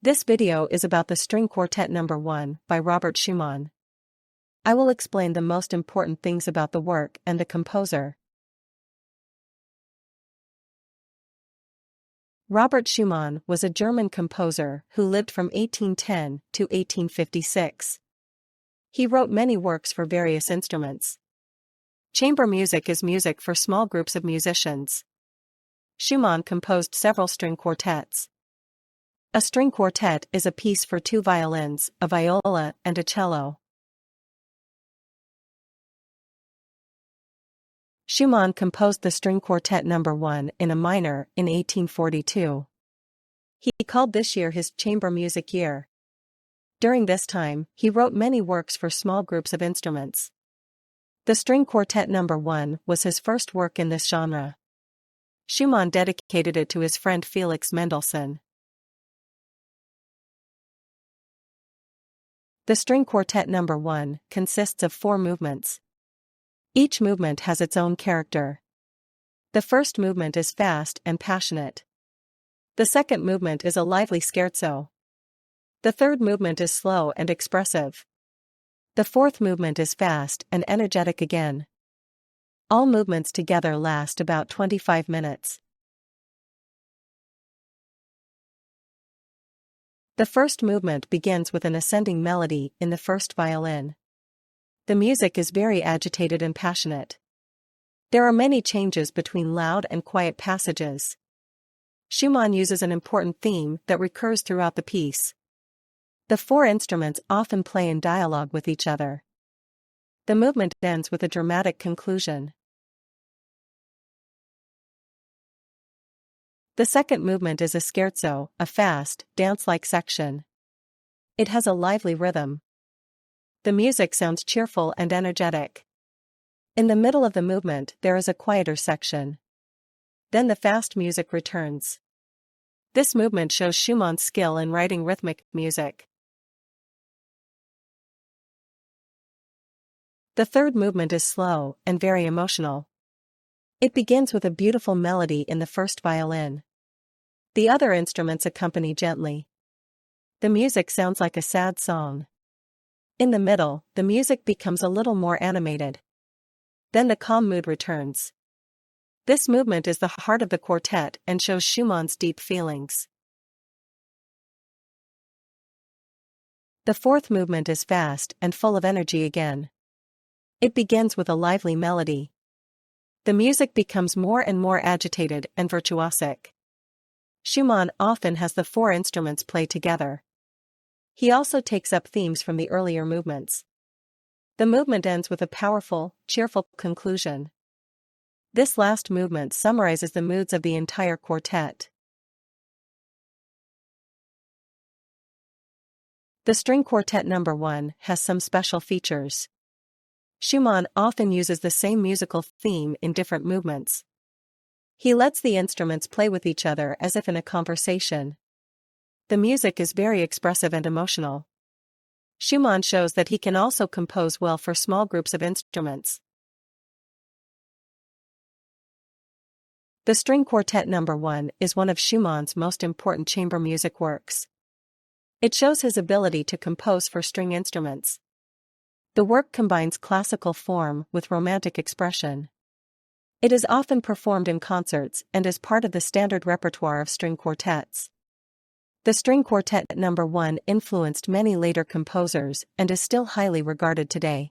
This video is about the String Quartet No. 1 by Robert Schumann. I will explain the most important things about the work and the composer. Robert Schumann was a German composer who lived from 1810 to 1856. He wrote many works for various instruments. Chamber music is music for small groups of musicians. Schumann composed several string quartets. A string quartet is a piece for two violins, a viola, and a cello. Schumann composed the String Quartet No. 1 in a minor in 1842. He called this year his chamber music year. During this time, he wrote many works for small groups of instruments. The String Quartet No. 1 was his first work in this genre. Schumann dedicated it to his friend Felix Mendelssohn. The String Quartet No. 1 consists of 4 movements. Each movement has its own character. The first movement is fast and passionate. The second movement is a lively scherzo. The third movement is slow and expressive. The fourth movement is fast and energetic again. All movements together last about 25 minutes. The first movement begins with an ascending melody in the first violin. The music is very agitated and passionate. There are many changes between loud and quiet passages. Schumann uses an important theme that recurs throughout the piece. The 4 instruments often play in dialogue with each other. The movement ends with a dramatic conclusion. The second movement is a scherzo, a fast, dance-like section. It has a lively rhythm. The music sounds cheerful and energetic. In the middle of the movement there is a quieter section. Then the fast music returns. This movement shows Schumann's skill in writing rhythmic music. The third movement is slow and very emotional. It begins with a beautiful melody in the first violin. The other instruments accompany gently. The music sounds like a sad song. In the middle, the music becomes a little more animated. Then the calm mood returns. This movement is the heart of the quartet and shows Schumann's deep feelings. The fourth movement is fast and full of energy again. It begins with a lively melody. The music becomes more and more agitated and virtuosic. Schumann often has the 4 instruments play together. He also takes up themes from the earlier movements. The movement ends with a powerful, cheerful conclusion. This last movement summarizes the moods of the entire quartet. The String Quartet No. 1 has some special features. Schumann often uses the same musical theme in different movements. He lets the instruments play with each other as if in a conversation. The music is very expressive and emotional. Schumann shows that he can also compose well for small groups of instruments. The String Quartet No. 1 is one of Schumann's most important chamber music works. It shows his ability to compose for string instruments. The work combines classical form with romantic expression. It is often performed in concerts and is part of the standard repertoire of string quartets. The String Quartet No. 1 influenced many later composers and is still highly regarded today.